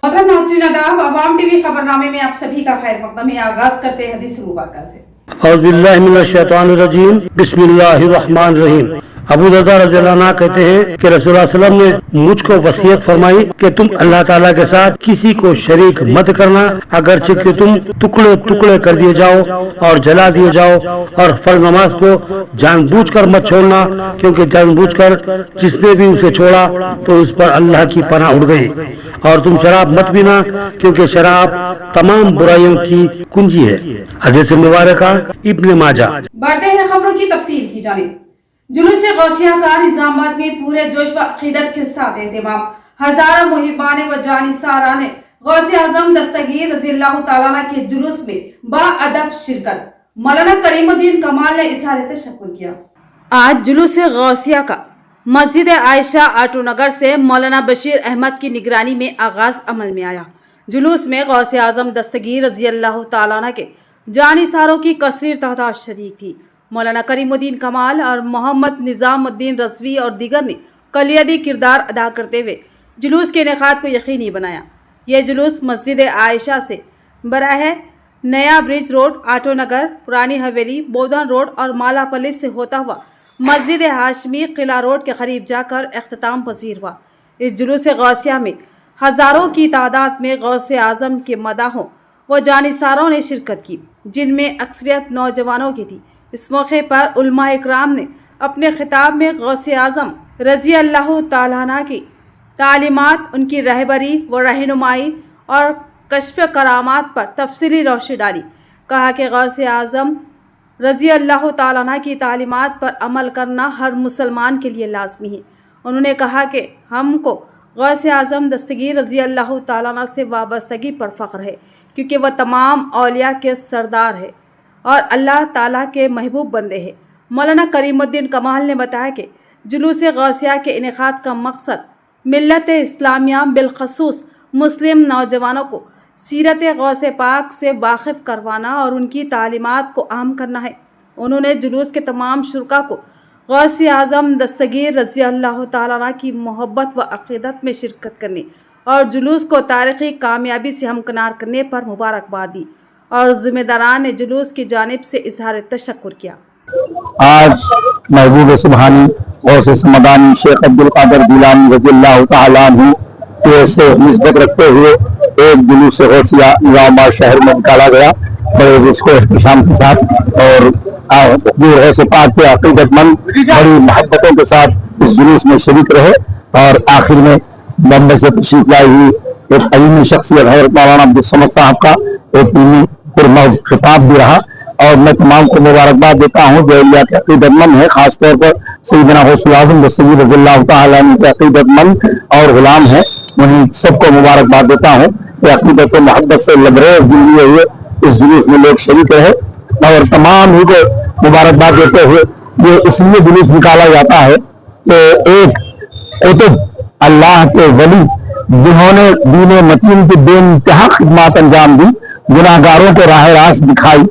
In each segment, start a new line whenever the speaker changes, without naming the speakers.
मोहतरम नाज़रीन आदाब, अवाम टीवी खबरनामे में आप सभी का खैर मक़दम है। आगाज करते हैं हदीस मुबारक से।
औज़ु बिल्लाहि मिनश शैतानिर रजीम, बिस्मिल्लाहिर रहमानिर रहीम। अबू दरदा रज़ियल्लाहु अन्हु कहते हैं कि रसूलुल्लाह सल्लल्लाहु अलैहि वसल्लम ने मुझको वसीयत फरमाई कि तुम अल्लाह ताला के साथ किसी को शरीक मत करना, अगरचे कि तुम टुकड़े टुकड़े कर दिए जाओ और जला दिए जाओ, और फर्ज नमाज को जानबूझकर मत छोड़ना, क्योंकि जानबूझकर जिसने भी उसे छोड़ा तो उस पर अल्लाह की पनाह उड़ गई। और तुम शराब मत पीना, क्योंकि शराब तमाम बुराइयों की कुंजी है। हदीस मुबारका इब्न माजा।
बढ़ते हैं खबरों की तफसील की जानिब। जुलूस गौसिया का निजामाबाद में पूरे जोश व अकीदत के साथ एहतमाम। हजारों मुहिबान व जानिसारा ने गौसे आजम दस्तगीर रज़ियल्लाहु ताला अन्हु के जुलूस में बाअदब शिरकत। मौलाना करीमुद्दीन कमाल ने इज़हार तशक्कुर किया। आज जुलूस गौसिया का मस्जिद आयशा आटो नगर से मौलाना बशीर अहमद की निगरानी में आगाज अमल में आया। जुलूस में गौसे आजम दस्तगीर रज़ियल्लाहु ताला अन्हु के जानिसारों की कसीर तादाद शरीक थी। मौलाना करीमुद्दीन कमाल और मोहम्मद निज़ामुद्दीन रज़वी और दीगर ने कलियदी किरदार अदा करते हुए जुलूस के इनेकाद को यकीनी बनाया। यह जुलूस मस्जिद आयशा से बराह नया ब्रिज रोड, आटो नगर, पुरानी हवेली, बोधन रोड और माला पलिस से होता हुआ मस्जिद हाशमी किला रोड के करीब जाकर इख्तिताम पजीर हुआ। इस जुलूस गौसिया में हज़ारों की तादाद में गौसे आज़म के मदाहों व जानिसारों ने शिरकत की, जिनमें अक्सरियत नौजवानों की थी। इस मौके पर उलमा इकराम ने अपने खिताब में गौसे आज़म रज़ियल्लाहु ताला अन्हु की तालीमात, उनकी रहबरी व रहनुमाई और कश्फ करामात पर तफसीली रोशनी डाली। कहा कि गौसे आज़म रज़ियल्लाहु ताला अन्हु की तालीमात पर अमल करना हर मुसलमान के लिए लाजमी है। उन्होंने कहा कि हमको गौसे आज़म दस्तगीर रज़ियल्लाहु ताला अन्हु से वाबस्तगी पर फ़ख्र है, क्योंकि वह तमाम औलिया के सरदार है और अल्लाह ताला के महबूब बंदे हैं। मौलाना करीमुद्दीन कमाल ने बताया कि जुलूस गौसिया के इनेकाद का मकसद मिल्लत इस्लामिया बिलखसूस मुस्लिम नौजवानों को सीरत गौसे पाक से वाकिफ़ करवाना और उनकी तालीमात को आम करना है। उन्होंने जुलूस के तमाम शुरका को गौसे आज़म दस्तगीर रज़ियल्लाहु ताला अन्हु की मोहब्बत व अक़ीदत में शिरकत करने और जुलूस को तारीख़ी कामयाबी से हमकिनार करने पर मुबारकबाद दी और ज़िम्मेदारान ने जुलूस की जानिब से इज़हार तशक्कुर किया।
आज महबूब सुबहानी गौसे समदानी शेख अब्दुल कादिर जिलानी रज़ियल्लाहु ताला अन्हु से निस्बत रखते हुए एक जुलूस गौसिया निज़ामाबाद शहर में निकाला गया बड़े उसको एहतशाम के साथ, और गौसे पाक के अक़ीदतमंद बड़ी मोहब्बतों के साथ इस जुलूस में शरीक रहे। और आखिर में बम्बई से तशरीफ लाई हुई एक अलीमी शख्सियत हज़रत मौलाना अब्दुल समद साहब का एक पुरमौज खिताब भी रहा। और मैं तमाम को मुबारकबाद देता हूँ जो अलिया के अक़ीदतमंद है, खासतौर पर सैयदना गौसुल आज़म दस्तगीर रज़ियल्लाहु ताला अन्हु के अक़ीदतमंद और गुलाम है। उन्हीं सबको मुबारकबाद देता हूँ कि अक़ीदत व मोहब्बत से लबरेज दिल लिए हुए इस जुलूस में लोग शरीक रहे। और तमाम ही को मुबारकबाद देते हुए ये इसलिए जुलूस निकाला जाता है कि एक कुतुब अल्लाह के वली जिन्होंने दीन मतीन की बेइंतहा खिदमत अंजाम दी, गुनाहगारों को राह रास्त दिखाई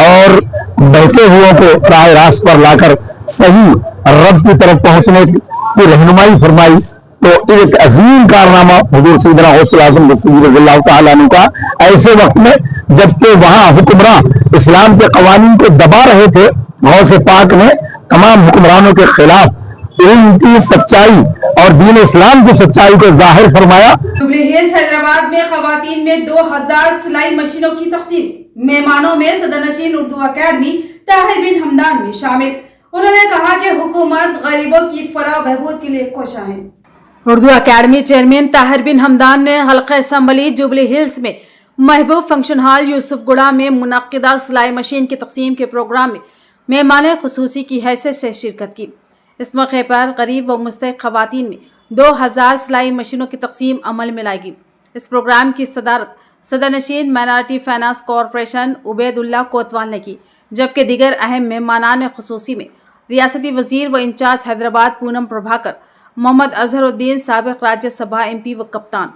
और बहके हुओं को राह रास्त पर लाकर सही रब की तरफ पहुंचने की रहनुमाई फरमाई, तो एक अजीम कारनामा हुजूर सैयदना गौसुल आज़म दस्तगीर रज़ियल्लाहु ताला अन्हु का ऐसे वक्त में जबकि वहां हुक्मरान इस्लाम के कवानीन को दबा रहे थे, गौसे पाक ने तमाम हुक्मरानों के खिलाफ इनकी सच्चाई और दीन इस्लाम की सच्चाई को जाहिर फरमाया।
जुबली हिल्स हैदराबाद में खवातीन में 2000 सिलाई मशीनों की तक़सीम। मेहमानों में सदरनशीन उर्दू अकेडमी ताहिर बिन हमदान भी शामिल। उन्होंने कहा कि हुकूमत गरीबों की फलाह बहबूद के लिए कोशा है। उर्दू अकेडमी चेयरमैन ताहिर बिन हमदान ने हल्का असम्बली जुबली हिल्स में महबूब फंक्शन हॉल यूसुफगुड़ा में मुनक्किदा सिलाई मशीन की तक़सीम के प्रोग्राम में मेहमान खुसूसी की हैसियत से शिरकत की। इस मौके पर गरीब व मुस्तहिक़ खवातीन में 2000 सिलाई मशीनों की तक़सीम अमल में लाएगी। इस प्रोग्राम की सदारत सदरनशीन माइनॉरिटी फाइनेंस कॉरपोरेशन उबैदुल्लाह कोतवाल ने की, जबकि दीगर अहम मेहमानान खुसूसी में रियासती वज़ीर व इंचार्ज हैदराबाद पूनम प्रभाकर, मोहम्मद अजहरुद्दीन साबिक़ राज्यसभा MP व कप्तान,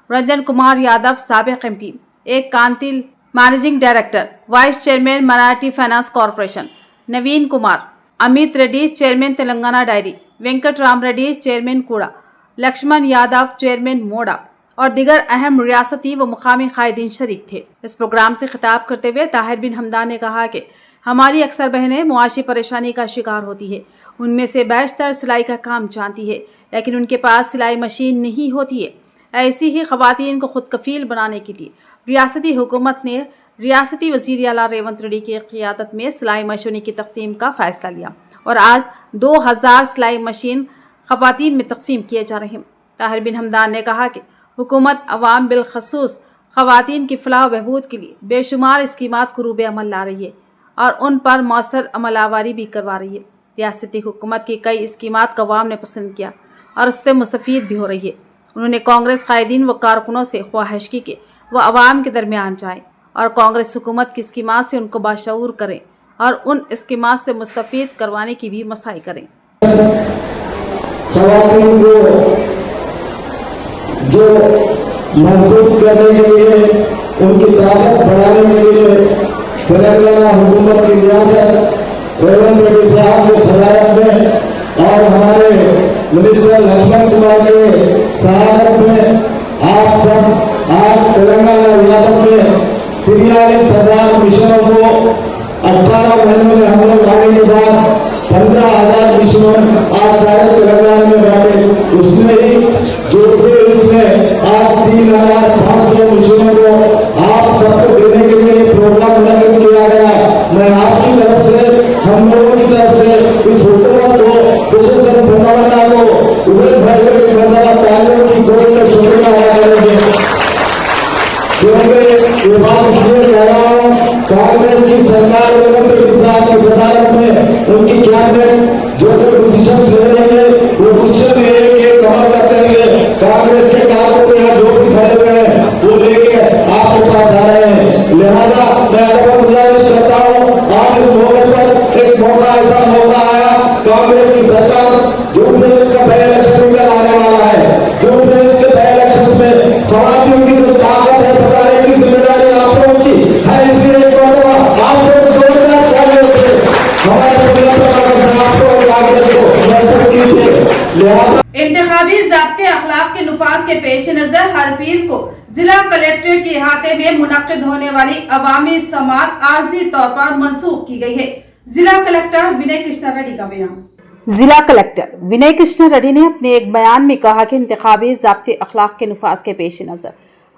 रंजन कुमार यादव साबिक़ MP, एक कांतिल managing director, vice chairman minority finance corporation, Naveen Kumar, Amit Reddy chairman Telangana dairy, Venkat Ram Reddy chairman कूड़ा, लक्ष्मण यादव चेयरमैन मोड़ा اور دیگر اہم ریاستی و مقامی قائدین شریک تھے۔ اس پروگرام سے خطاب کرتے ہوئے طاہر بن حمدان نے کہا کہ ہماری اکثر بہنیں معاشی پریشانی کا شکار ہوتی ہے، ان میں سے بیشتر سلائی کا کام جانتی ہے، لیکن ان کے پاس سلائی مشین نہیں ہوتی ہے۔ ایسی ہی خواتین کو خود کفیل بنانے کے لیے ریاستی حکومت نے ریاستی وزیر اعلیٰ ریونت ریڈی کی قیادت میں سلائی مشینوں کی تقسیم کا فیصلہ لیا اور آج 2000 سلائی مشین خواتین میں تقسیم کیے جا رہے ہیں۔ طاہر بن حمدان نے کہا کہ حکومت عوام بالخصوص خواتین کی فلاح و بہبود کے لیے بے شمار اسکیمات کو روبے عمل لا رہی ہے اور ان پر مؤثر عمل آوری بھی کروا رہی ہے۔ ریاستی حکومت کی کئی اسکیمات کو عوام نے پسند کیا اور اس سے مستفید بھی ہو رہی ہے۔ انہوں نے کانگریس قائدین و کارکنوں سے خواہش کی کہ وہ عوام کے درمیان جائیں اور کانگریس حکومت کی اسکیمات سے ان کو باشعور کریں اور ان اسکیمات سے مستفید کروانے کی بھی مساعی کریں۔
خواتین کو جو محفوظ کرنے کے لیے، ان کی طاقت بڑھانے کے لیے تلنگانہ حکومت کی ریاست ریونت ریڈی صاحب کی صدارت میں اور ہمارے منسٹر لکشمن کمار کے صدارت میں آپ سب آج تلنگانہ ریاست میں 43,000 مشنوں کو 18 مہینوں میں ہم لوگ آنے کے بعد 15,000 مشنوں آج سارے تلنگانہ میں بیٹھے، اس میں ہی جو اس میں آج 3,500 مشنوں کو آپ سب کو دینے کے لیے پروگرام منعقد کیا گیا۔ میں آپ کی طرف سے، ہم لوگوں کی طرف سے اس حکومت کو، خصوصاً پرتاونا کو ابھر بھر کے مرتبہ تعلیم کی گود کا شکریہ ادا کریں گے، کیونکہ یہ بات اس لیے کہہ رہا ہوں، کانگریس کی سرکار ریونت ریڈی صاحب کی صدارت میں ان کی کیبنٹ جو ڈسیشن لے رہی ہے وہ ڈسیشن یہ ہے کہ کمر کرتے ہوئے کانگریس کے کارکن یہاں جو بھی کھڑے ہوئے ہیں وہ لے کے آپ کے پاس آ رہے ہیں۔ لہذا میں ادب گزارش کرتا ہوں، آج اس موقع پر ایک موقع ایسا موقع آیا، کانگریس کی سرکار جو پردیش کا پہلے الیکشن نکل آنے والا ہے، جو پردیش کے پہلے الیکشن میں خواتین کی جو طاقت ہے بتانے کی ذمہ داری آپ لوگوں کی ہے، اس لیے ایک مرتبہ آپ لوگ زوردار کھڑے ہوتے ہمارے آپ کو کانگریس کو محفوظ کیجیے۔ لہذا
انتخابی ضابطے اخلاق کے نفاذ کے پیش نظر ہر پیر کو ضلع کلیکٹریٹ کے احاطے میں منعقد ہونے والی عوامی سماعت عارضی طور پر منسوخ کی گئی ہے۔ ضلع کلیکٹر ونے کرشنا ریڈی کا بیان۔ ضلع کلیکٹر ونے کرشنا ریڈی نے اپنے ایک بیان میں کہا کہ انتخابی ضابطے اخلاق کے نفاذ کے پیش نظر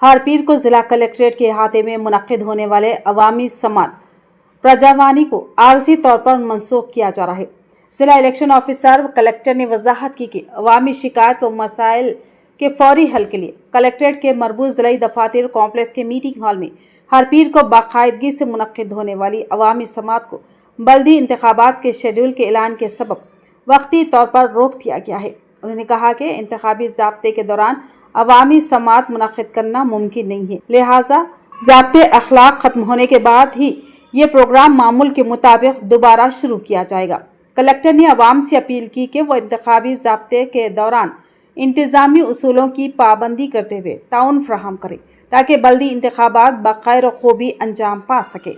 ہر پیر کو ضلع کلیکٹریٹ کے احاطے میں منعقد ہونے والے عوامی سماعت پرجاوانی کو عارضی طور پر منسوخ کیا جا رہا ہے۔ ضلع الیکشن آفیسر و کلیکٹر نے وضاحت کی کہ عوامی شکایت و مسائل کے فوری حل کے لیے کلیکٹریٹ کے مربوط ضلعی دفاتر کمپلیکس کے میٹنگ ہال میں ہر پیر کو باقاعدگی سے منعقد ہونے والی عوامی سماعت کو بلدی انتخابات کے شیڈول کے اعلان کے سبب وقتی طور پر روک دیا گیا ہے۔ انہوں نے کہا کہ انتخابی ضابطے کے دوران عوامی سماعت منعقد کرنا ممکن نہیں ہے، لہٰذا ضابطے اخلاق ختم ہونے کے بعد ہی یہ پروگرام معمول کے مطابق دوبارہ شروع کیا جائے گا۔ کلیکٹر نے عوام سے اپیل کی کہ وہ انتخابی ضابطے کے دوران انتظامی اصولوں کی پابندی کرتے ہوئے تعاون فراہم کریں تاکہ بلدی انتخابات بخیر و خوبی انجام پا سکے۔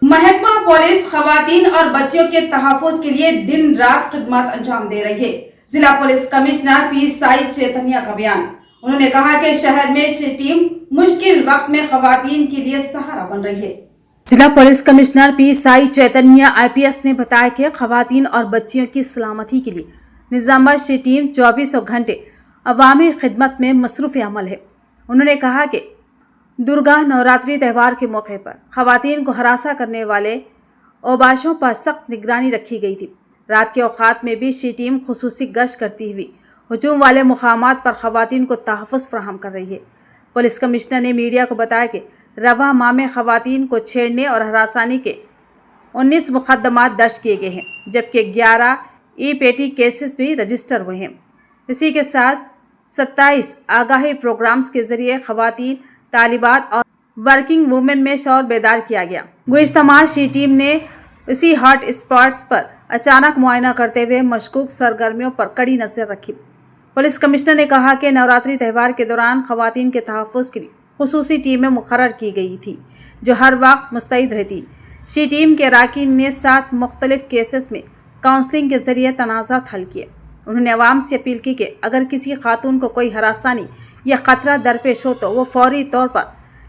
محکمہ پولیس خواتین اور بچیوں کے تحفظ کے لیے دن رات خدمات انجام دے رہی ہے۔ ضلع پولیس کمشنر پی سائی چیتنیا کا بیان۔ انہوں نے کہا کہ شہر میں ٹیم مشکل وقت میں خواتین کے لیے سہارا بن رہی ہے۔ ضلع پولیس کمشنر پی سائی چیتنیا IPS نے بتایا کہ خواتین اور بچیوں کی سلامتی کے لیے نظام بخش ٹیم 24 گھنٹے عوامی خدمت میں مصروف عمل ہے۔ انہوں نے کہا کہ درگاہ نوراتری تہوار کے موقع پر خواتین کو ہراساں کرنے والے اوباشوں پر سخت نگرانی رکھی گئی تھی۔ رات کے اوقات میں بھی ٹیم خصوصی گشت کرتی ہوئی ہجوم والے مقامات پر خواتین کو تحفظ فراہم کر رہی ہے۔ پولیس کمشنر نے میڈیا کو بتایا کہ رواں ماہ میں خواتین کو چھیڑنے اور ہراسانی کے 19 مقدمات درج کیے گئے ہیں، جبکہ 11 پیٹی کیسز بھی رجسٹر ہوئے ہیں۔ اسی کے ساتھ 27 آگاہی پروگرامز کے ذریعے خواتین، طالبات اور ورکنگ وومن میں شعور بیدار کیا گیا۔ گزشتہ ماہ ٹیم نے اسی ہاٹ اسپاٹس پر اچانک معائنہ کرتے ہوئے مشکوک سرگرمیوں پر کڑی نظر رکھی۔ پولیس کمشنر نے کہا کہ نوراتری تہوار کے دوران خواتین کے تحفظ کے لیے خصوصی ٹیمیں مقرر کی گئی تھی جو ہر وقت مستعد رہتی۔ ٹیم کے اراکین نے 7 مختلف کیسز میں کاؤنسلنگ کے ذریعے تنازعات حل کیے۔ उन्होंने अवाम से अपील की कि अगर किसी खातून को कोई हरासानी या खतरा दरपेश हो तो वो फौरी तौर पर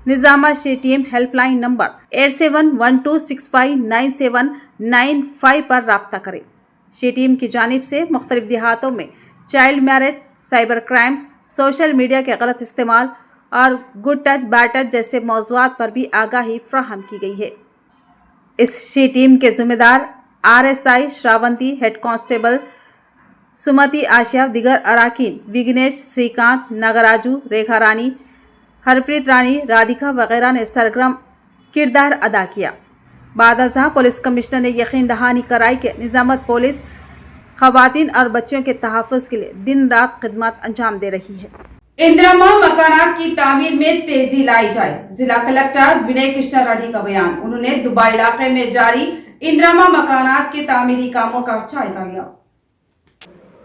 निजामा शेटीएम हेल्पलाइन नंबर 8712659795 पर राब्ता करें। शेटीएम की जानिब से मुख्तलिफ देहातों में child marriage, cyber crimes, social media के गलत इस्तेमाल और गुड टच बैड टच जैसे मौज़ूआत पर भी आगाही फ्राहम की गई है। इस शेटीएम के जिम्मेदार RSI श्रावंती, हेड कांस्टेबल सुमति आशिया, दिगर अराकीन विघ्नेश, श्रीकांत, नागराजू, रेखा रानी, हरप्रीत रानी, राधिका वगैरह ने सरगर्म किरदार अदा किया। बादशाह पुलिस कमिश्नर ने यकीन दहानी कराई कि निजामत पुलिस खवातीन और बच्चों के तहफ़्फ़ुज़ के लिए दिन रात खिदमत अंजाम दे रही है। इंदिरामा मकानात की तामीर में तेजी लाई जाए, जिला कलेक्टर विनय कृष्णा रेड्डी का बयान। उन्होंने दुबई इलाके में जारी इंदिरामा मकानात के तामीरी कामों का जायजा लिया।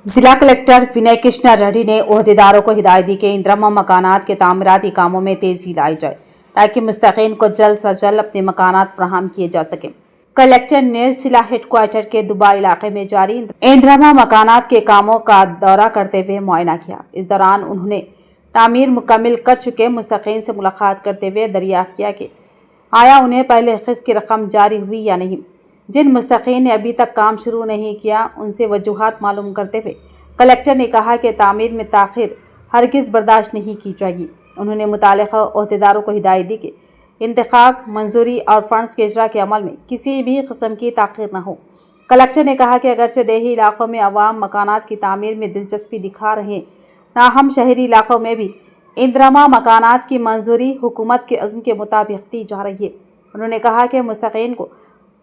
जिला कलेक्टर विनय कृष्णा रेड्डी ने ओहदेदारों को हिदायत दी कि इंदिरामा मकानात के तामीराती कामों में तेजी लाई जाए ताकि मुस्तकीन को जल्द से जल्द अपने मकानात फराहम किए जा सकें। कलेक्टर ने जिला हेडक्वार्टर के दुबई इलाके में जारी इंदिरामा मकानात के कामों का दौरा करते हुए मुआयना किया। इस दौरान उन्होंने तामीर मुकम्मल कर चुके मुस्तकीन से मुलाकात करते हुए दरियाफ्त किया कि आया उन्हें पहले किस्त की रकम जारी हुई या नहीं। जिन मुस्तकीन ने अभी तक काम शुरू नहीं किया उनसे वजूहात मालूम करते हुए कलेक्टर ने कहा कि तामीर में ताख़ीर हरगिज़ बर्दाश्त नहीं की जाएगी। उन्होंने मुतालिका ओहदेदारों को हिदायत दी कि इंतखाब, मंजूरी और फंड्स के इजरा के अमल में किसी भी किस्म की ताख़ीर न हो। कलेक्टर ने कहा कि अगरचे देही इलाकों में अवाम मकानात की तामीर में दिलचस्पी दिखा रहे हैं, ताहम शहरी इलाकों में भी इंदिरामा मकानात की मंजूरी हुकूमत के अज़्म के मुताबिक दी जा रही है। उन्होंने कहा कि मुस्तकीन को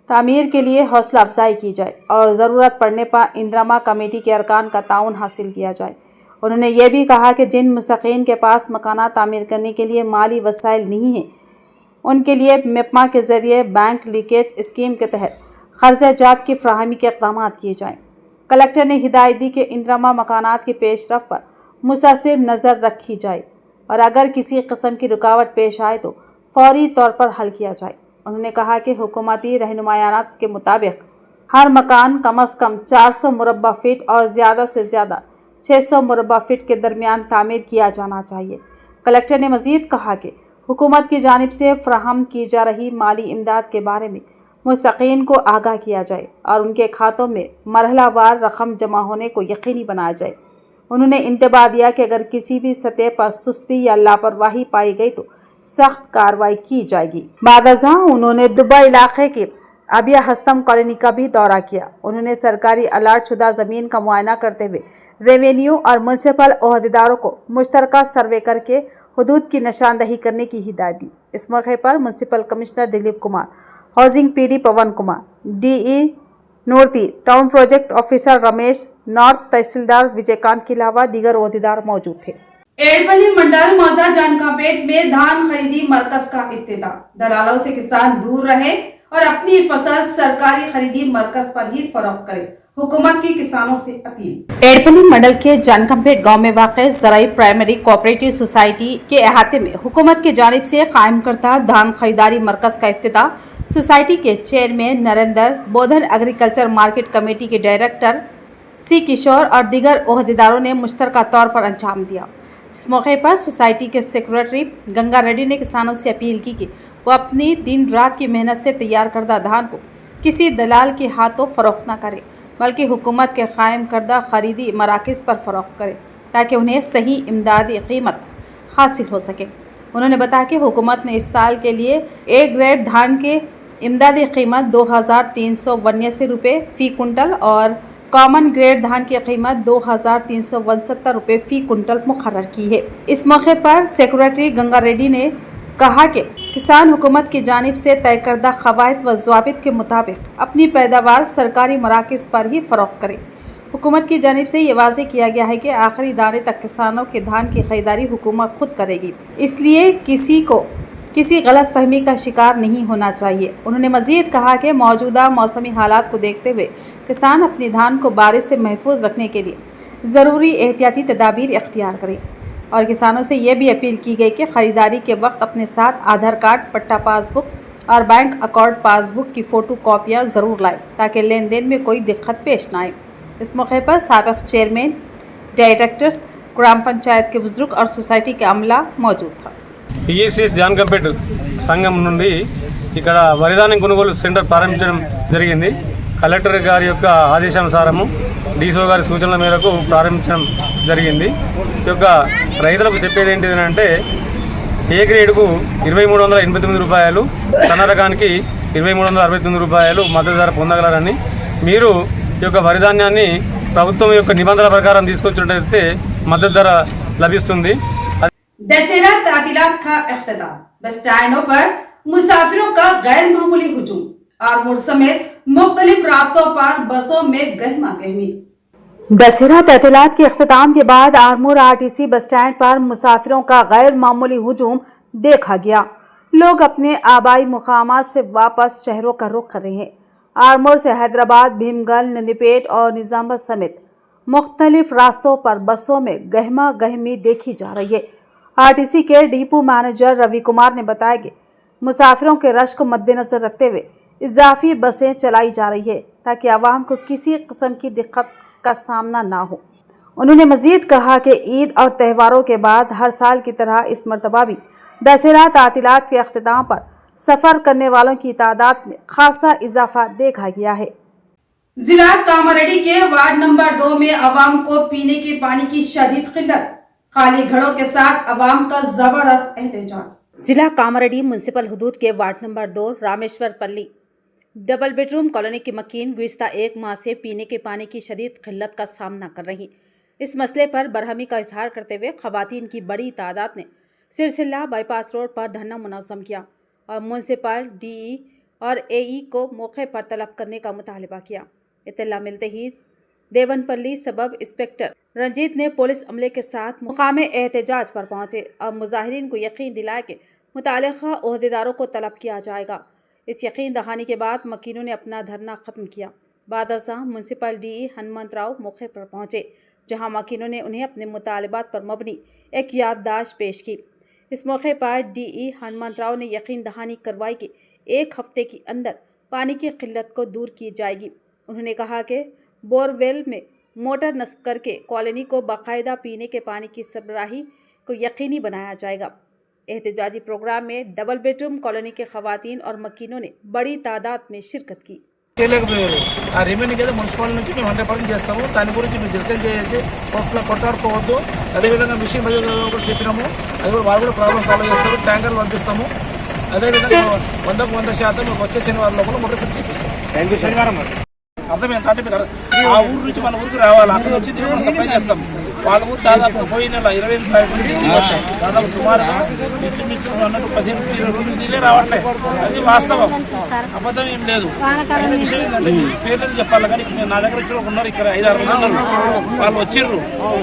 तामीर के लिए हौसला अफजाई की जाए और ज़रूरत पड़ने पर इंदिरामा कमेटी के अरकान का ताउन हासिल किया जाए। उन्होंने ये भी कहा कि जिन मुस्तकीन के पास मकानात तामीर करने के लिए माली वसाइल नहीं हैं उनके लिए मेपमा के ज़रिए बैंक लीकेज स्कीम के तहत कर्ज़ जात की फ्राहमी के इक़दाम किए जाएँ। कलेक्टर ने हिदायत दी कि इंदिरामा मकानात की पेशरफ पर मुसलसल नज़र रखी जाए और अगर किसी किस्म की रुकावट पेश आए तो फौरी तौर पर हल किया जाए। उन्होंने कहा कि हुकूमती रहनुमायात के मुताबिक हर मकान कम अज़ कम 400 मुरब्बा फीट और ज़्यादा से ज़्यादा 600 मुरब्बा फीट के दरमियान तामीर किया जाना चाहिए। कलेक्टर ने मज़ीद कहा कि हुकूमत की जानिब से फ़राहम की जा रही माली इमदाद के बारे में मुस्तकीन को आगाह किया जाए और उनके खातों में मरहलावार रकम जमा होने को यकीनी बनाया जाए। उन्होंने इंतबाह दिया कि अगर किसी भी सतह पर सुस्ती या लापरवाही पाई गई तो सख्त कार्रवाई की जाएगी। बादशाह उन्होंने दुबई इलाके के अबिया हस्तम कॉलोनी का भी दौरा किया। उन्होंने सरकारी अलाट शुदा ज़मीन का मुआयना करते हुए रेवेन्यू और म्युनिसिपल ओहदेदारों को मुश्तरका सर्वे करके हुदूद की निशानदही करने की हिदायत दी। इस मौके पर municipal commissioner Dilip Kumar, housing PD Pawan Kumar, DE नूरती, town project officer Ramesh, north tahsildar Vijaykanth के अलावा दीगर ओहदेदार मौजूद थे। एड़पल्ली मंडल मौजा जानकापेट में धान खरीदी मरकज का इफ्तिताह। दलालों से किसान दूर रहे और अपनी फसल सरकारी खरीदी मरकज पर ही फरोख्त करें, हुकूमत की किसानों से अपील। एड़पल्ली मंडल के जानकापेट गांव में वाक़ ज़राई प्राइमरी कोऑपरेटिव सोसाइटी के अहाते में हुकूमत की जानिब से कायम करता धान खरीदारी मरकज का इफ्तिताह सोसाइटी के चेयरमैन नरेंद्र, बोधन एग्रीकल्चर मार्केट कमेटी के डायरेक्टर C किशोर और दीगर ओहदेदारों ने मुश्तरका तौर पर अंजाम दिया। इस मौके पर सोसाइटी के सेक्रेटरी गंगा रेड्डी ने किसानों से अपील की कि वो अपनी दिन रात की मेहनत से तैयार करदा धान को किसी दलाल के हाथों फरोख्त न करें, बल्कि हुकूमत के कायम करदा खरीदी मराकज़ पर फरोख्त करें ताकि उन्हें सही इमदादी कीमत हासिल हो सके। उन्होंने बताया कि हुकूमत ने इस साल के लिए A ग्रेड धान के इमदादी कीमत 2389 रुपये फ़ी कुंटल और कॉमन ग्रेड धान की कीमत 2369 रुपये फ़ी कुंटल मुकर्रर की है। इस मौके पर सेक्रेटरी गंगा रेड्डी ने कहा कि किसान हुकूमत की जानिब से तय करदा क़वाइद व ज़वाबित के मुताबिक अपनी पैदावार सरकारी मराकज़ पर ही फ़रोख्त करें। हुकूमत की जानिब से ये वाज़े किया गया है कि आखिरी दाने तक किसानों के धान की खरीदारी हुकूमत खुद करेगी, इसलिए किसी को किसी गलत फहमी का शिकार नहीं होना चाहिए। उन्होंने मज़ीद कहा कि मौजूदा मौसमी हालात को देखते हुए किसान अपनी धान को बारिश से महफूज रखने के लिए ज़रूरी एहतियाती तदाबीर इख्तियार करें और किसानों से यह भी अपील की गई कि ख़रीदारी के वक्त अपने साथ आधार कार्ड, पट्टा पासबुक और बैंक अकाउंट पासबुक की फ़ोटो कॉपियाँ ज़रूर लाएँ ताकि लेन देन में कोई दिक्कत पेश ना आए। इस मौके पर साबिक चेयरमैन, डायरेक्टर्स, ग्राम पंचायत के बुजुर्ग और सोसाइटी के अमला मौजूद था।
పిఈసి జాన్కంపేట్ సంఘం నుండి ఇక్కడ వరిధాన్యం కొనుగోలు సెంటర్ ప్రారంభించడం జరిగింది. కలెక్టర్ గారి యొక్క ఆదేశానుసారము డీసో గారి సూచనల మేరకు ప్రారంభించడం జరిగింది. ఈ యొక్క రైతులకు చెప్పేది ఏంటిదంటే ఏ గ్రేడ్కు 2389 రూపాయలు, సన్న రకానికి 2369 రూపాయలు మద్దతు ధర పొందగలరని, మీరు ఈ యొక్క వరిధాన్యాన్ని ప్రభుత్వం యొక్క నిబంధనల ప్రకారం తీసుకొచ్చినట్లయితే మద్దతు ధర లభిస్తుంది.
दशहरा तातीलात का इख्तिताम, बस स्टैंडों पर मुसाफिरों का गैर मामूली हुजूम, आरमूर समेत मुख्तलिफ रास्तों पर बसों में गहमा गहमी। दशहरा तातीलात के इख्तिताम के बाद आरमूर आरटीसी बस स्टैंड पर मुसाफिरों का गैर मामूली हुजूम देखा गया। लोग अपने आबाई मुकामात से वापस शहरों का रुख कर रहे हैं। आरमूर से हैदराबाद, भीमगल, नंदीपेट और निजामबाद समेत मुख्तलिफ रास्तों पर बसों में गहमा गहमी देखी जा रही है। आरटीसी के डिपो मैनेजर रवि कुमार ने बताया कि मुसाफिरों के रश को मद्देनजर रखते हुए इजाफी बसें चलाई जा रही है ताकि आवाम को किसी किस्म की दिक्कत का सामना ना हो। उन्होंने मजीद कहा कि ईद और त्योहारों के बाद हर साल की तरह इस मरतबा भी दशहरा तातीलात के अख्तिताम पर सफ़र करने वालों की तादाद में खासा इजाफा देखा गया है। जिला कामारेड्डी के वार्ड नंबर 2 में आवाम को पीने के पानी की शदीद किल्लत, खाली घड़ों के साथ आवाम का जबरदस्त एहतजाज। जिला कामारेड्डी म्युनिसिपल हुदूद के वार्ड नंबर 2 रामेश्वर पल्ली डबल बेडरूम कॉलोनी की मकीन गुज़िश्ता एक माह से पीने के पानी की शदीद किल्लत का सामना कर रही। इस मसले पर बरहमी का इजहार करते हुए खवातीन की बड़ी तादाद ने सिरसिल्ला बाईपास रोड पर धरना मुनज़्ज़म किया और म्युनिसिपल डीई और एई को मौके पर तलब करने का मुतालबा किया। इत्तला मिलते ही देवनपल्ली सबब इंस्पेक्टर रंजीत ने पुलिस अमले के साथ मुकाम एहतजाज पर पहुंचे और मुजाहिरीन को यकीन दिलाया कि मुतालिका ओहदेदारों को तलब किया जाएगा। इस यकीन दहानी के बाद मकीनों ने अपना धरना ख़त्म किया। बाद अज़ां म्युनिसिपल डीई हनुमंत राव मौके पर पहुंचे, जहां मकीनों ने उन्हें अपने मुतालबात पर मबनी एक याददाश्त पेश की। इस मौके पर डीई हनुमंत राव ने यकीन दहानी करवाई कि 1 हफ्ते के अंदर पानी की किल्लत को दूर की जाएगी। उन्होंने कहा कि बोरवेल में मोटर नस्ब करके कॉलोनी को बाकायदा पीने के पानी की सरबराही को यकीनी बनाया जाएगा। एहतजाजी प्रोग्राम में डबल बेडरूम कॉलोनी के खवातीन और मकीनों ने बड़ी तादाद में शिरकत की।
చేయలేకపోయారు. ఆ రిమైనింగ్ అయితే మున్సిపల్ నుంచి మేము 100% చేస్తాము. దాని గురించి మీరు డిస్కస్ చేసి కొట్టాడుకోవద్దు. అదేవిధంగా మిషన్ బజార్ కూడా చెప్పినాము, అది కూడా వాళ్ళు కూడా ప్రాబ్లమ్ సాల్వ్ చేస్తారు. ట్యాంకర్లు పంపిస్తాము. అదేవిధంగా 100% వచ్చే శనివారం లోపల మోటార్ ఫిట్ చేపిస్తాం. శనివారం అర్థమైంది అంటే మీరు ఆ ఊరు నుంచి మన ఊరికి రావాలి, అక్కడ నుంచి మనం సప్లై చేస్తాం. వాళ్ళ ఊరు దాదాపు పోయిన నెల 25 దాదాపు సుమారుగా మించు అన్నట్టు 15-20 నీళ్ళే రావట్లే. అది వాస్తవం, అబద్ధం ఏం లేదు. అయిన విషయం ఏంటంటే పేర్లేదు చెప్పాలి, కానీ నేను నా దగ్గర వచ్చి ఉన్నారు, ఇక్కడ 5-6 మంది ఉన్నారు. వాళ్ళు వచ్చిర్రు.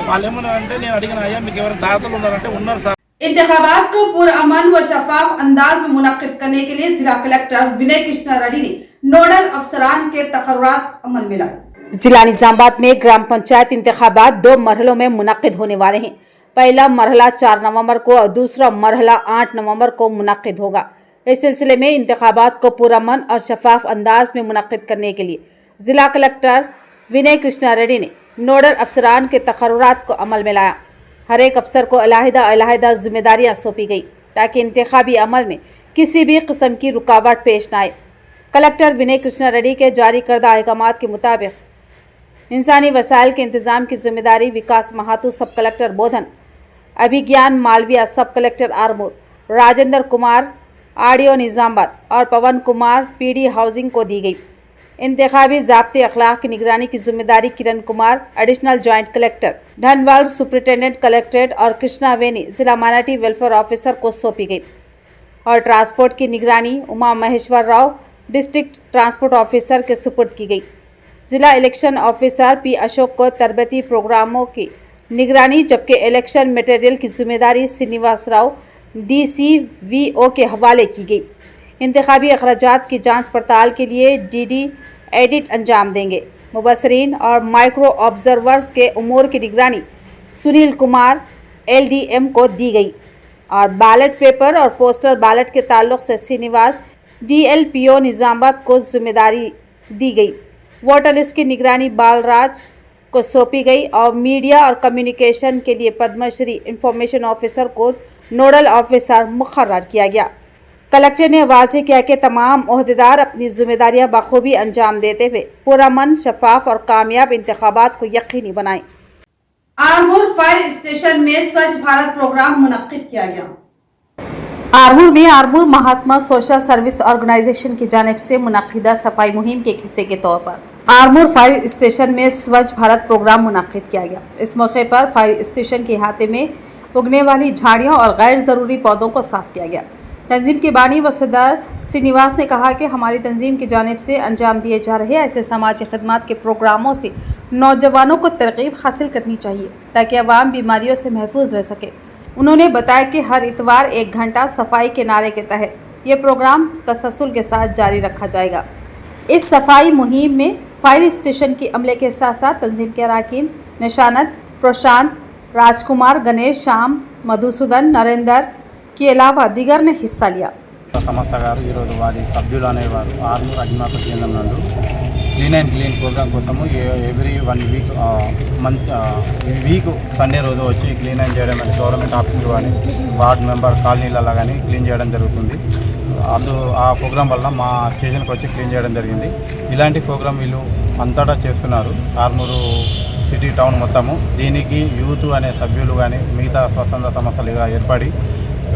వాళ్ళు ఏమన్నారంటే నేను అడిగిన అయ్యా మీకు ఎవరైనా దాతలు ఉన్నారంటే ఉన్నారు సార్.
इंतखाबात को पुरअमन व शफाफ अंदाज में मुनक्किद करने के लिए जिला कलेक्टर विनय कृष्णा रेड्डी ने नोडल अफसरान के तकर्रात अमल में लाए। जिला निजामाबाद में ग्राम पंचायत इंतखाबात 2 मरहलों में मुनक्किद होने वाले हैं। पहला मरहला 4 नवंबर को और दूसरा मरहला 8 नवंबर को मुनक्किद होगा। इस सिलसिले में इंतखाबात को पुरअमन और शफाफ अंदाज में मुनक्किद करने के लिए जिला कलेक्टर विनय कृष्णा रेड्डी ने नोडल अफसरान के तकर्रात को अमल में लाया। हर एक अफसर को अलहदा जिम्मेदारियां सौंपी गई ताकि इंतखाबी अमल में किसी भी किस्म की रुकावट पेश न आए। कलेक्टर विनय कृष्णा रेड्डी के जारी करदा अहकामात के मुताबिक इंसानी वसाइल के इंतज़ाम की जिम्मेदारी विकास महातो सब कलेक्टर बोधन, अभिज्ञान मालविया सब कलेक्टर आरमूर, राजेंद्र कुमार आरडीओ निजामाबाद और पवन कुमार पीडी हाउसिंग को दी गई। इंतखाबी ज़ाब्ते अखलाक की निगरानी की जिम्मेदारी Kiran Kumar additional joint collector Dhanwal superintendent collectorate और कृष्णा वेनी जिला माइनॉरिटी वेलफेयर ऑफिसर को सौंपी गई और ट्रांसपोर्ट की निगरानी Uma Maheshwar Rao district transport officer के सुपुर्द की गई। जिला इलेक्शन ऑफिसर पी अशोक को तरबती प्रोग्रामों की निगरानी, जबकि इलेक्शन मटेरियल की जिम्मेदारी श्रीनिवास राव DCVO के हवाले की गई। इंतखाबी अखराजात की जांच पड़ताल के लिए DD एडिट अंजाम देंगे। मुबसरीन और माइक्रो ऑब्जर्वर्स के उमूर की निगरानी सुनील कुमार LDM को दी गई और बैलेट पेपर और पोस्टर बैलेट के ताल्लुक से श्रीनिवास DLPO निजामाबाद को जिम्मेदारी दी गई। वोटर लिस्ट की निगरानी बालराज को सौंपी गई और मीडिया और कम्युनिकेशन के लिए पद्मश्री इंफॉर्मेशन ऑफिसर को नोडल ऑफिसर मुकर्रर किया गया। कलेक्टर ने वाज़ेह किया कि तमाम ओहदेदार अपनी जिम्मेदारियां बखूबी अंजाम देते हुए पुरअमन, शफाफ और कामयाब इंतखाबात को यकीनी बनाएं। आरमूर फायर स्टेशन में स्वच्छ भारत प्रोग्राम मुनक्किद किया गया। आरमूर में आरमूर महात्मा सोशल सर्विस ऑर्गेनाइजेशन की जानिब से मुनक्किदा सफाई मुहिम के हिस्से के तौर पर आरमूर फायर स्टेशन में स्वच्छ भारत प्रोग्राम मुनक्किद किया गया। इस मौके पर फायर स्टेशन के अहाते में उगने वाली झाड़ियों और गैर ज़रूरी पौधों को साफ किया गया। तंजीम के बानी व सदर श्रीनिवास ने कहा कि हमारी तंजीम की जानिब से अंजाम दिए जा रहे ऐसे समाजी खिदमत के प्रोग्रामों से नौजवानों को तरकीब हासिल करनी चाहिए ताकि अवाम बीमारियों से महफूज रह सके। उन्होंने बताया कि हर इतवार 1 घंटा सफाई के नारे के तहत ये प्रोग्राम तसलसल के साथ जारी रखा जाएगा। इस सफाई मुहिम में फायर स्टेशन की अमले के साथ साथ तंजीम के अरकान निशानत, प्रशांत, राजकुमार, गणेश, श्याम, मधुसूदन, नरेंद्र के अलावा दीगर ने हिस्सा लिया।
సంస్థ గారు ఈరోజు వారి సభ్యులు అనేవారు ఆర్మూర్ అగ్నిమాపక కేంద్రం నందు క్లీన్ అండ్ క్లీన్ ప్రోగ్రామ్ కోసము ఎవ్రీ 1 వీక్ ఈ వీక్ సండే రోజు వచ్చి క్లీన్ అండ్ చేయడం అంటే గవర్నమెంట్ ఆఫీసులు కానీ వార్డ్ మెంబర్ కాలనీలలో కానీ క్లీన్ చేయడం జరుగుతుంది. ఆ ప్రోగ్రాం వల్ల మా స్టేషన్కి వచ్చి క్లీన్ చేయడం జరిగింది. ఇలాంటి ప్రోగ్రాం వీళ్ళు అంతటా చేస్తున్నారు ఆర్మూరు సిటీ టౌన్ మొత్తము. దీనికి యూత్ అనే సభ్యులు కానీ మిగతా స్వచ్ఛంద సంస్థలుగా ఏర్పడి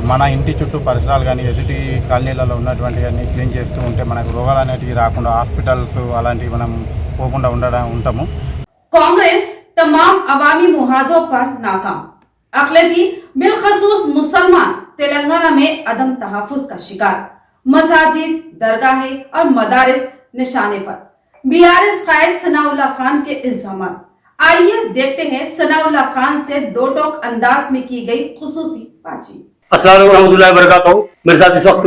మన ఇంటి చుట్టూ పరిసరాలు కానీ ఎదుటి కాలనీలలో ఉన్నటువంటి అన్ని క్లీన్ చేస్తూ ఉంటే మనకు రోగాలు అనేటివి రాకుండా హాస్పిటల్స్ అలాంటివి మనం పోకుండా ఉంటాము.
कांग्रेस तमाम अवामी मुहाजों पर नाकाम। अक़लियती बिलखसूस मुसलमान तेलंगाना में अदम तहफ़्फ़ुज़ का शिकार। मसाजिद, दरगाहें और मदारिस निशाने पर। बीआरएस कायद सनाउल्लाह खान के इल्ज़ामात। आइए देखते हैं सनाउल्लाह खान से दो टोक अंदाज में की गई खुसूसी बातचीत।
अस्सलाम वालेकुम रहमतुल्लाहि व बरकातहू। मेरे साथ इस वक्त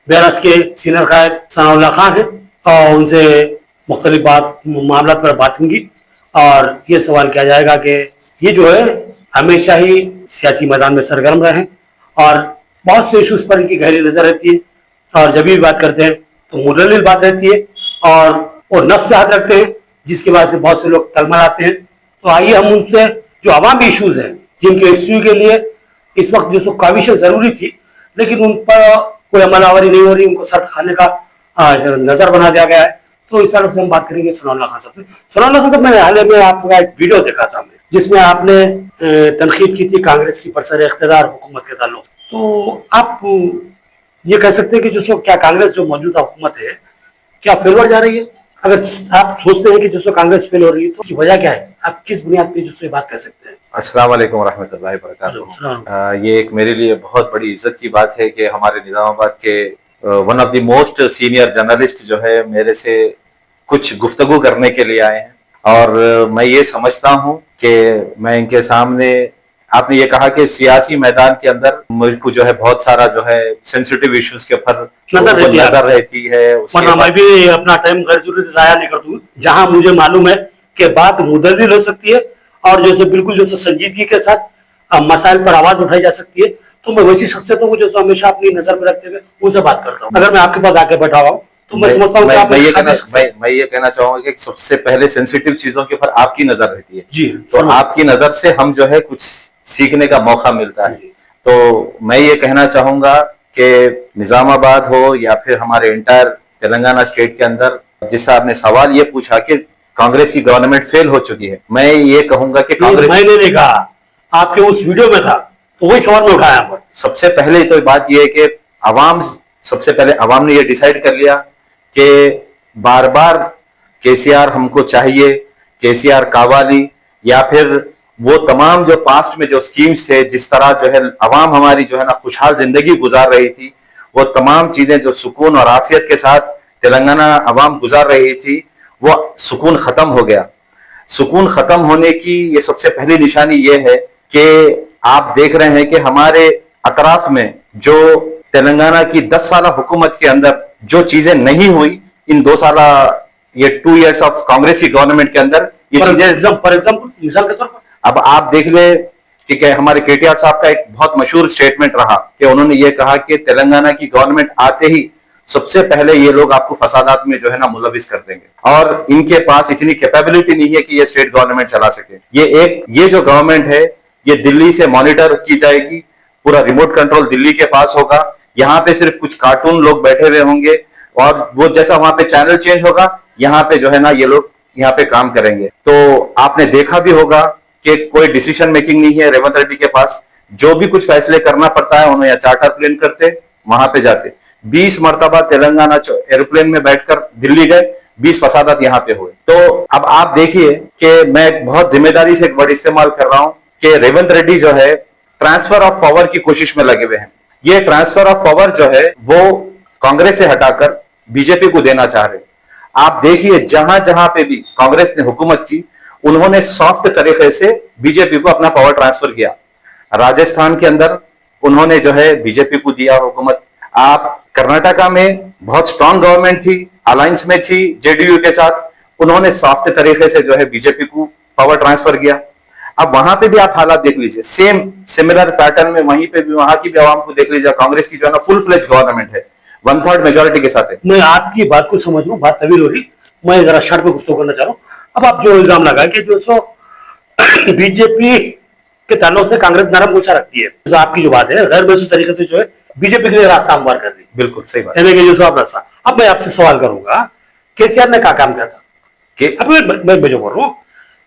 बीआरएस के सीनियर कायद सनाउल्लाह खान हैं और उनसे मुख्तलिफ मामला पर बात होगी और ये सवाल किया जाएगा कि ये जो है हमेशा ही सियासी मैदान में सरगर्म रहे हैं और बहुत से इशूज पर इनकी गहरी नजर रहती है और जब भी बात करते हैं तो मुदल्लिल बात रहती है और वो नफ्स पे हाथ रखते हैं जिसकी वजह से बहुत से लोग तलमलाते हैं। तो आइए हम उनसे जो अवामी इशूज हैं जिनके रेस्क्यू के लिए इस वक्त जो काविशें जरूरी थी लेकिन उन पर कोई अमलावरी नहीं हो रही, उनको सख्त खाने का नजर बना दिया गया है, तो इस तरह से हम बात करेंगे सनाउल्लाह खान साहब से। सनाउल्लाह खान साहब, मैंने हाल में आपका एक वीडियो देखा था जिसमें आपने तनकीद की थी कांग्रेस की बरसर इख्तियार हुकूमत के ताल्लुक। तो आप ये कह सकते हैं कि जो क्या कांग्रेस जो मौजूदा हुकूमत है क्या फेलवर जा रही है? अगर आप सोचते हैं कि जो कांग्रेस फेल हो रही है तो उसकी वजह क्या है? आप किस बुनियाद पे जो बात कह सकते हैं?
अस्सलाम वालेकुम रहमतुल्लाहि व बरकातहू। ये एक मेरे लिए बहुत बड़ी इज्जत की बात है कि हमारे निजामाबाद के one of the most senior journalist जो है मेरे से कुछ गुफ्तगू करने के लिए आए हैं और मैं ये समझता हूँ कि मैं इनके सामने, आपने ये कहा कि सियासी मैदान के अंदर मुझको जो है बहुत सारा जो है सेंसिटिव इश्यूज के ऊपर नजर रहती है।
मैं भी अपना टाइम गैर जरूरी जाया नहीं करता हूँ। जहाँ मुझे मालूम है कि बात मुदल्लिल हो सकती है और जैसे बिल्कुल जैसे संजीदगी के साथ मसाइल पर आवाज उठाई जा सकती है, तो मैं वैसी शख्सियतों को जो हमेशा अपनी नजर में रखते हुए उनसे बात करता हूँ। अगर मैं आपके पास आके बैठा हुआ हूँ तो मैं समझता हूँ
मैं ये कहना चाहूंगा कि सबसे पहले सेंसिटिव चीजों के ऊपर आपकी नजर रहती है
जी,
तो आपकी नजर से हम जो है कुछ सीखने का मौका मिलता है। तो मैं ये कहना चाहूंगा कि निजामाबाद हो या फिर हमारे इंटायर तेलंगाना स्टेट के अंदर, जिससे आपने सवाल ये पूछा कि कांग्रेस की गवर्नमेंट फेल हो चुकी है, मैं ये कहूंगा कि कांग्रेस,
मैंने नहीं कहा, आपके उस वीडियो में था तो वही सवाल में उठाया पर।
सबसे पहले तो बात यह है कि सबसे पहले अवाम ने ये डिसाइड कर लिया कि बार बार केसीआर हमको चाहिए, केसीआर कावाली, या फिर वो तमाम जो पास्ट में जो स्कीम्स थे, जिस तरह जो है अवाम हमारी जो है ना खुशहाल जिंदगी गुजार रही थी, वो तमाम चीजें जो सुकून और आफियत के साथ तेलंगाना अवाम गुजार रही थी, वो सुकून खत्म हो गया। सुकून खत्म होने की ये सबसे पहली निशानी ये है कि आप देख रहे हैं कि हमारे अतराफ में जो तेलंगाना की 10 साल हुकूमत के अंदर जो चीजें नहीं हुई, इन 2 साल ये 2 years ऑफ कांग्रेस की गवर्नमेंट के अंदर ये चीजें, फॉर एग्जाम्पल मिसाल के तौर पर अब आप देख ले कि हमारे केटीआर साहब का एक बहुत मशहूर स्टेटमेंट रहा कि उन्होंने ये कहा कि तेलंगाना की गवर्नमेंट आते ही सबसे पहले ये लोग आपको फसादात में जो है ना मुलविस कर देंगे और इनके पास इतनी कैपेबिलिटी नहीं है कि ये स्टेट गवर्नमेंट चला सके। ये जो गवर्नमेंट है ये दिल्ली से मॉनिटर की जाएगी, पूरा रिमोट कंट्रोल दिल्ली के पास होगा, यहाँ पे सिर्फ कुछ कार्टून लोग बैठे हुए होंगे और वो जैसा वहां पे चैनल चेंज होगा यहाँ पे जो है ना ये लोग यहाँ पे काम करेंगे। तो आपने देखा भी होगा कि कोई डिसीजन मेकिंग नहीं है रेवंत रेड्डी के पास, जो भी कुछ फैसले करना पड़ता है उन्हें या चार्टर प्लेन करते वहां पे जाते। 20 मरतबा तेलंगाना एरोप्लेन में बैठकर दिल्ली गए, 20 फसादात यहाँ पे हुए। तो अब आप देखिए कि मैं बहुत जिम्मेदारी से एक वर्ड इस्तेमाल कर रहा हूं कि रेवंत रेड्डी जो है ट्रांसफर ऑफ पावर की कोशिश में लगे हुए हैं। ये ट्रांसफर ऑफ पावर जो है वो कांग्रेस से हटाकर बीजेपी को देना चाह रहे। आप देखिए जहां जहां पे भी कांग्रेस ने हुकूमत की उन्होंने सॉफ्ट तरीके से बीजेपी को अपना पावर ट्रांसफर किया। राजस्थान के अंदर उन्होंने जो है बीजेपी को दिया हुकूमत। आप कर्नाटका में बहुत स्ट्रांग गवर्नमेंट थी, अलायंस में थी जेडीयू के साथ, उन्होंने सॉफ्ट तरीके से जो है बीजेपी को पावर ट्रांसफर किया। अब वहां पे भी आप हालात देख लीजिए, सेम सिमिलर पैटर्न में वहीं पे भी वहां की भी आवाम को देख लीजिए। कांग्रेस की जो है ना फुल फ्लेज गवर्नमेंट है, 1/3 मेजोरिटी के साथ है।
मैं आपकी बात को समझ लूं, बात तवील होगी, मैं जरा शर्ट पे गुफ्तगू करना चाह रहा हूँ। अब आप जो इल्जाम लगाए कि जो सो बीजेपी के ताल्लुक से कांग्रेस नरम गोशा रखती है, तो आपकी जो बात है गैर महसूस तरीके से जो है बीजेपी के लिए रास्ता हमवार कर रही है।
बिल्कुल सही बात
यानी कि जो सब रास्ता। अब मैं आपसे सवाल करूंगा, केसीआर ने क्या काम किया था कि अब मैं जो बोल रहा हूँ,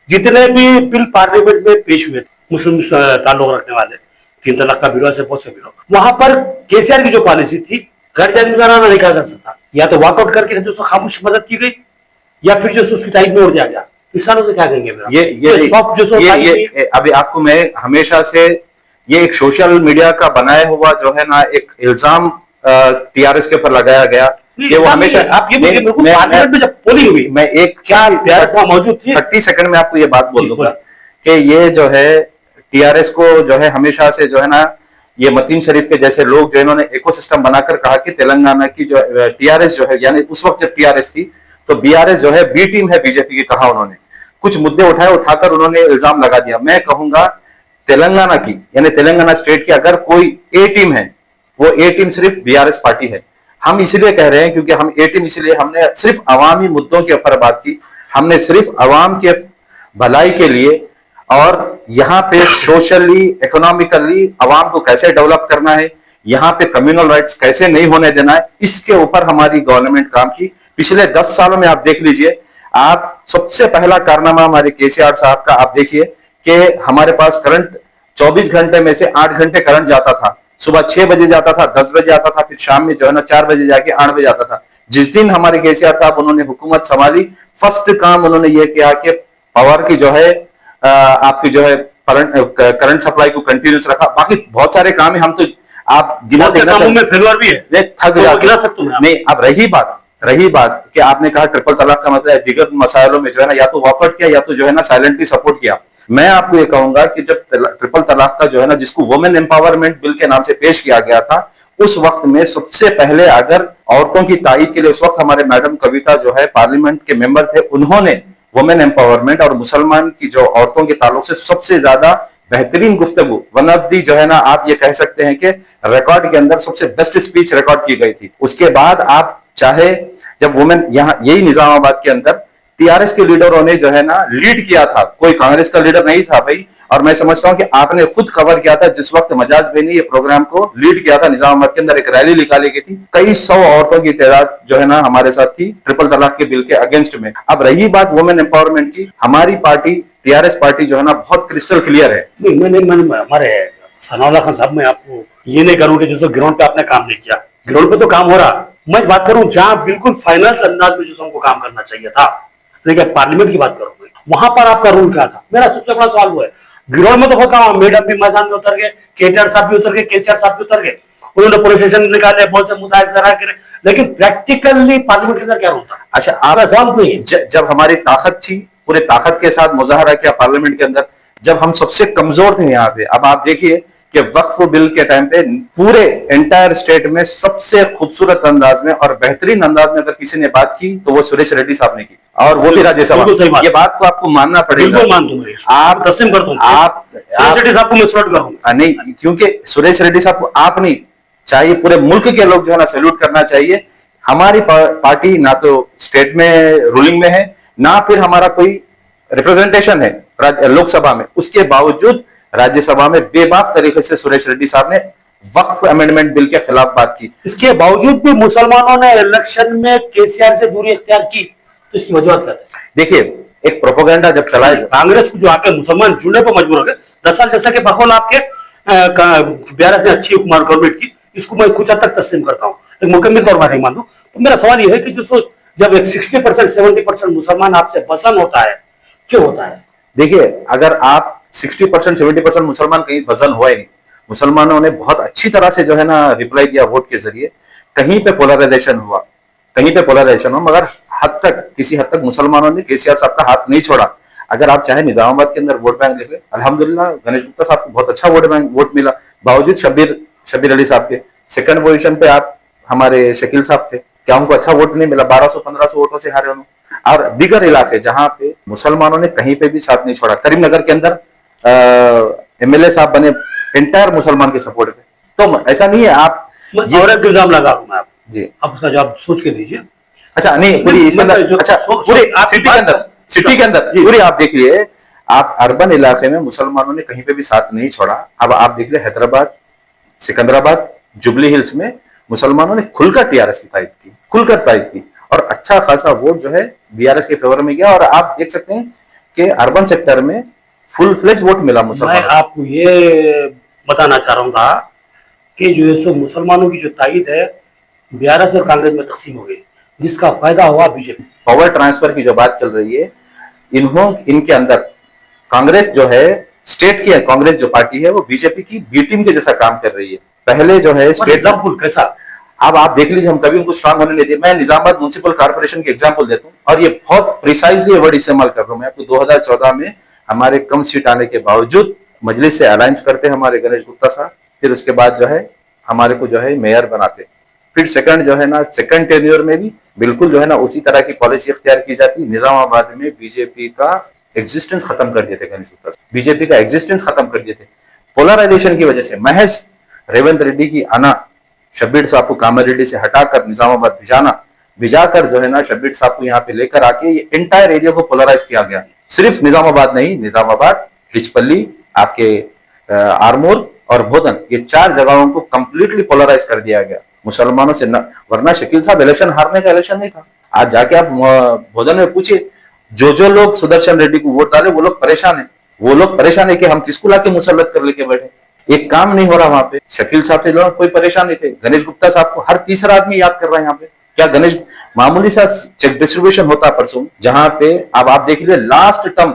जितने भी बिल पार्लियामेंट में पेश हुए थे मुस्लिम ताल्लुक रखने वाले, 3 तलाक का बिल से बहुत से बिल, वहां पर केसीआर की जो पॉलिसी थी गैर जानिबदाराना नहीं कहा जा सकता, या तो वॉकआउट करके जो खामोश मदद की गई या फिर जो उसकी तारीफ में उड़ दिया गया। किसानों से क्या कहेंगे?
ये अभी आपको मैं हमेशा से ये एक सोशल मीडिया का बनाया हुआ जो है ना एक इल्जाम टीआरएस के ऊपर लगाया गया कि वो हमेशा
आप ये पार्लियामेंट में जब पोलिंग हुई,
मैं एक
क्या टीआरएस वहां मौजूद थी?
30 सेकंड में आपको ये बात बोल दूंगा कि ये जो है टीआरएस को जो है हमेशा से जो है ना ये मतीन शरीफ के जैसे लोग जो इन्होंने इकोसिस्टम बनाकर कहा कि तेलंगाना की जो टीआरएस जो है, यानी उस वक्त जब टीआरएस थी तो बीआरएस जो है बी टीम है बीजेपी की, कहा उन्होंने कुछ मुद्दे उठाकर उन्होंने इल्जाम लगा दिया। मैं कहूंगा तेलंगाना की यानी तेलंगाना स्टेट की अगर कोई ए टीम है, वो ए टीम सिर्फ बीआरएस पार्टी है। हम इसलिए कह रहे हैं क्योंकि हम ए टीम इसलिए हमने सिर्फ अवामी मुद्दों के ऊपर बात की, हमने सिर्फ अवाम के भलाई के लिए और यहाँ पे सोशली इकोनॉमिकली अवाम को कैसे डेवलप करना है, यहाँ पे कम्युनल राइट्स कैसे नहीं होने देना है, इसके ऊपर हमारी गवर्नमेंट काम की। पिछले 10 सालों में आप देख लीजिए, आप सबसे पहला कारनामा हमारे केसीआर साहब का आप देखिए कि हमारे पास करंट 24 घंटे में से 8 घंटे करंट जाता था। सुबह 6 बजे जाता था, 10 बजे आता था, फिर शाम में जो है ना 4 बजे जाके 8 बजे आता था। जिस दिन हमारे केसीआर साहब उन्होंने हुकूमत संभाली, फर्स्ट काम उन्होंने ये किया कि पावर की जो है आपकी जो है करंट सप्लाई को कंटिन्यूस रखा। बाकी बहुत सारे काम है, हम तो आप गिना
फेलुअर भी है,
थक जाते नहीं। अब रही बात कि आपने कहा ट्रिपल तलाक का मतलब है, दीगर मसाइलों में जो है ना या तो वॉकआउट किया या तो जो है ना साइलेंटली सपोर्ट किया। मैं आपको ये कहूंगा कि जब ट्रिपल तलाक का जो है ना जिसको वुमेन एम्पावरमेंट बिल के नाम से पेश किया गया था, उस वक्त में सबसे पहले अगर औरतों की ताईद के लिए उस वक्त हमारे मैडम कविता जो है पार्लियामेंट के मेंबर थे, उन्होंने वुमेन एम्पावरमेंट और मुसलमान की जो औरतों के ताल्लुक से सबसे ज्यादा बेहतरीन गुफ्तगू वन ऑफ दी जो है ना आप ये कह सकते हैं कि रिकॉर्ड के अंदर सबसे बेस्ट स्पीच रिकॉर्ड की गई थी। उसके बाद आप चाहे जब वुमेन यहाँ यही निजामाबाद के अंदर टीआरएस के लीडरों ने जो है ना लीड किया था, कोई कांग्रेस का लीडर नहीं था भाई। और मैं समझता हूं कि आपने खुद कवर किया था जिस वक्त मजाज भाई ने ये प्रोग्राम को लीड किया था। निजामाबाद के अंदर एक रैली निकाली गई थी, कई 100 औरतों की तादाद जो है ना हमारे साथ थी ट्रिपल तलाक के बिल के अगेंस्ट में। अब रही बात वुमेन एम्पावरमेंट की, हमारी पार्टी टीआरएस पार्टी जो है ना बहुत क्रिस्टल क्लियर है।
हमारे सनाउल्लाह खान साहब, मैं आपको ये नहीं करूँ कि जैसे ग्राउंड पे आपने काम नहीं किया, ग्राउंड पे तो काम हो रहा। मैं बात करूं जहां बिल्कुल फाइनल अंदाज में जो हमको काम करना चाहिए था, लेकिन पार्लियामेंट की बात करूंगा, वहां पर आपका रूल क्या था? मेरा सबसे बड़ा सवाल वो है। ग्राउंड में तो बहुत काम, मेडम भी मैदान में उतर गए, केटीआर साहब भी उतर गए, केसीआर साहब भी उतर गए, उन्होंने पुलिस स्टेशन निकाले, बहुत से मुद्दा करे, लेकिन प्रैक्टिकली पार्लियामेंट के अंदर क्या रूल था?
अच्छा, आप जब हमारी ताकत थी, पूरे ताकत के साथ मुजाहरा किया पार्लियामेंट के अंदर, जब हम सबसे कमजोर थे यहाँ पे। अब आप देखिए कि वक्फ बिल के टाइम पे पूरे एंटायर स्टेट में सबसे खूबसूरत अंदाज में और बेहतरीन अंदाज में अगर किसी ने बात की तो वो सुरेश रेड्डी साहब ने की, और वो भी राज्यसभा। ये बात को आपको मानना पड़ेगा। आप तस्लीम कर दूं, आप सुरेश रेड्डी साहब को मैं सैल्यूट करूंगा। नहीं, क्योंकि सुरेश रेड्डी साहब को आप नहीं चाहिए, पूरे मुल्क के लोग जो है ना सैल्यूट करना चाहिए। हमारी पार्टी ना तो स्टेट में रूलिंग में है, ना फिर हमारा कोई रिप्रेजेंटेशन है लोकसभा में, उसके बावजूद राज्यसभा में बेबाक तरीके से सुरेश रेड्डी साहब ने वक्फ अमेंडमेंट बिल के खिलाफ बात की।
इसके बावजूद भी मुसलमानों ने इलेक्शन में केसीआर से दूरी अख्तियार की, तो इसकी वजह क्या है?
देखिए, एक प्रोपोगंडा जब चलाए,
कांग्रेस को जो आके मुसलमान जुड़ने पर मजबूर हो गए, दरअसल जैसा कि बखौल आपके बिहार से अच्छी हुकूमत गवर्नमेंट की, इसको मैं कुछ हद तक तस्लीम करता हूँ, एक मुकम्मल तौर पर नहीं मानता हूं। तो मेरा सवाल यह है कि जो जब एक 60% 70% मुसलमान आपसे पसंद होता है, क्यों होता है?
देखिए, अगर आप 60% 70% मुसलमान कहीं वजन हुआ ही नहीं, मुसलमानों ने बहुत अच्छी तरह से जो है ना रिप्लाई दिया वोट के जरिए, कहीं पे पोलराइजेशन हुआ, कहीं पे पोलराइजेशन हुआ, मगर किसी हद तक मुसलमानों ने केसीआर साहब का हाथ नहीं छोड़ा। अगर आप चाहे निजामाबाद के अंदर वोट बैंक देख ले, अल्हम्दुलिल्लाह गणेश गुप्ता साहब को बहुत अच्छा वोट मिला, बावजूद शब्बीर अली साहब के। सेकंड पोजीशन पे आप हमारे शकील साहब थे, क्या उनको अच्छा वोट नहीं मिला? 1200-1500 वोटों से हारे उन्होंने। और दीगर इलाके जहां पे मुसलमानों ने कहीं पे भी साथ नहीं छोड़ा, करीमनगर के अंदर एमएलए साहब बने एंटायर मुसलमान के सपोर्ट पे। तो ऐसा नहीं है आप
और एक इल्जाम लगा दूं मैं आप
जी,
आप उसका जवाब सोच के दीजिए।
अच्छा नहीं, पूरी इसके अंदर, अच्छा पूरी सिटी के अंदर पूरी आप देख लिए, आप अर्बन इलाके में मुसलमानों ने कहीं पे भी साथ नहीं छोड़ा। अब आप देख ले हैदराबाद, सिकंदराबाद, जुबली हिल्स में मुसलमानों ने खुलकर टीआरएस की तायद की, खुलकर तायद की, और अच्छा खासा वोट जो है बीआरएस के फेवर में गया। और आप देख सकते हैं कि अर्बन सेक्टर में फुल फ्लेज वोट मिला मुसलमानों।
मैं आपको ये बताना चाह रहा हूँ कि जो है सो मुसलमानों की जो तायद है बीआरएस और कांग्रेस में तकसीम हो गई, जिसका फायदा हुआ बीजेपी।
पावर ट्रांसफर की जो बात चल रही है, इनके अंदर कांग्रेस जो है, स्टेट की कांग्रेस जो पार्टी है, वो बीजेपी की बी टीम के जैसा काम कर रही है। पहले जो है स्टेट
एग्जाम्पल कैसा?
अब आप देख लीजिए, हम कभी उनको स्ट्रांग होने नहीं दिए। मैं निजामाबाद म्युनिसिपल कॉर्पोरेशन की एग्जांपल देता हूं, और ये बहुत प्रिसाइजली वर्ड इस्तेमाल कर रहा हूं मैं आपको। 2014 में हमारे कम सीट आने के बावजूद मजलिस से अलायंस करते हमारे गणेश गुप्ता साहब, फिर उसके बाद जो है हमारे को जो है मेयर बनाते, फिर सेकंड जो है ना सेकंड टेन्योर में भी बिल्कुल जो है ना उसी तरह की पॉलिसी इख्तियार की जाती। निजामाबाद में बीजेपी का एग्जिस्टेंस खत्म कर दिए थे गणेश गुप्ता साहब, बीजेपी का एग्जिस्टेंस खत्म कर दिए थे पोलराइजेशन की वजह से। महज रेवंत रेड्डी की आना, शब्बीर साहब को कामारेड्डी से हटाकर निजामाबाद भिजाकर जो है ना शब्बीर साहब को यहाँ पे लेकर आके ये एंटायर एरिया को पोलराइज किया गया। सिर्फ निजामाबाद नहीं, निजामाबाद, लिचपल्ली, आपके आरमोर और भोदन, ये 4 जगहों को कंप्लीटली पोलराइज कर दिया गया मुसलमानों से। वरना शकील साहब इलेक्शन हारने का इलेक्शन नहीं था। आज जाके आप भोदन में पूछिए, जो लोग सुदर्शन रेड्डी को वोट डाले वो लोग परेशान है, वो लोग परेशान है कि हम किसको लाके मुसल्लत कर लेके बैठे। एक काम नहीं हो रहा वहां पे। शकील साहब से कोई परेशान नहीं थे, गणेश गुप्ता साहब को हर तीसरा आदमी याद कर रहा है यहाँ पे। क्या गणेश मामूली सा चेक डिस्ट्रीब्यूशन होता परसों, जहां पे अब आप देख लीजिए लास्ट टर्म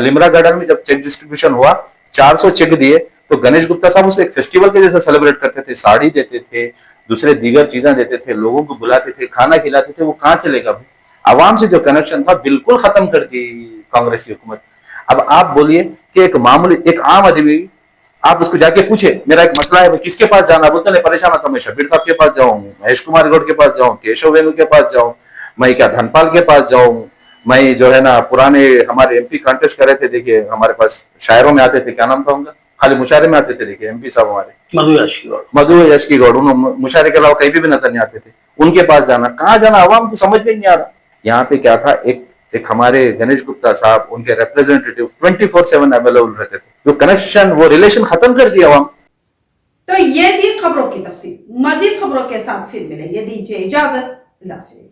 लिमरा गार्डन में जब चेक डिस्ट्रीब्यूशन हुआ, 400 चेक दिए, तो गणेश गुप्ता साहब उसको एक फेस्टिवल के जैसा सेलिब्रेट करते थे, साड़ी देते थे, दूसरे दीगर चीजें देते थे, लोगों को बुलाते थे, खाना खिलाते थे। वो कहां चलेगा? आवाम से जो कनेक्शन था बिल्कुल खत्म कर दी कांग्रेस की हुकूमत। अब आप बोलिए कि एक मामूली एक आम आदमी, आप उसको जाके पूछे मेरा एक मसला है, किसके पास जाना, बोलते नहीं परेशान होता, मैं शब्बीर साहब के पास जाऊं, महेश कुमार गौड़ के पास जाऊं, केशव वेणु के पास जाऊं, मैं क्या धनपाल के पास जाऊं, मैं जो है ना पुराने हमारे एमपी कॉन्टेस्ट कर रहे थे, देखिए हमारे पास शायरों में आते थे, क्या नाम था उनका, खाली मुशायरे में आते थे, देखिए एमपी साहब हमारे मधु यशकी गौड़, उन्होंने मुशायरे के अलावा कहीं भी नजर नहीं आते थे। उनके पास जाना, कहाँ जाना, आवाम को समझ में नहीं आ रहा। यहाँ पे क्या था, एक हमारे गणेश गुप्ता साहब, उनके रिप्रेजेंटेटिव 24/7 अवेलेबल रहते थे, जो कनेक्शन वो रिलेशन खत्म कर दिया आवाम।
तो ये थी खबरों की तफसील। मजीद खबरों के साथ फिर मिलेंगे, दीजिए इजाजत, अल्लाह हाफिज।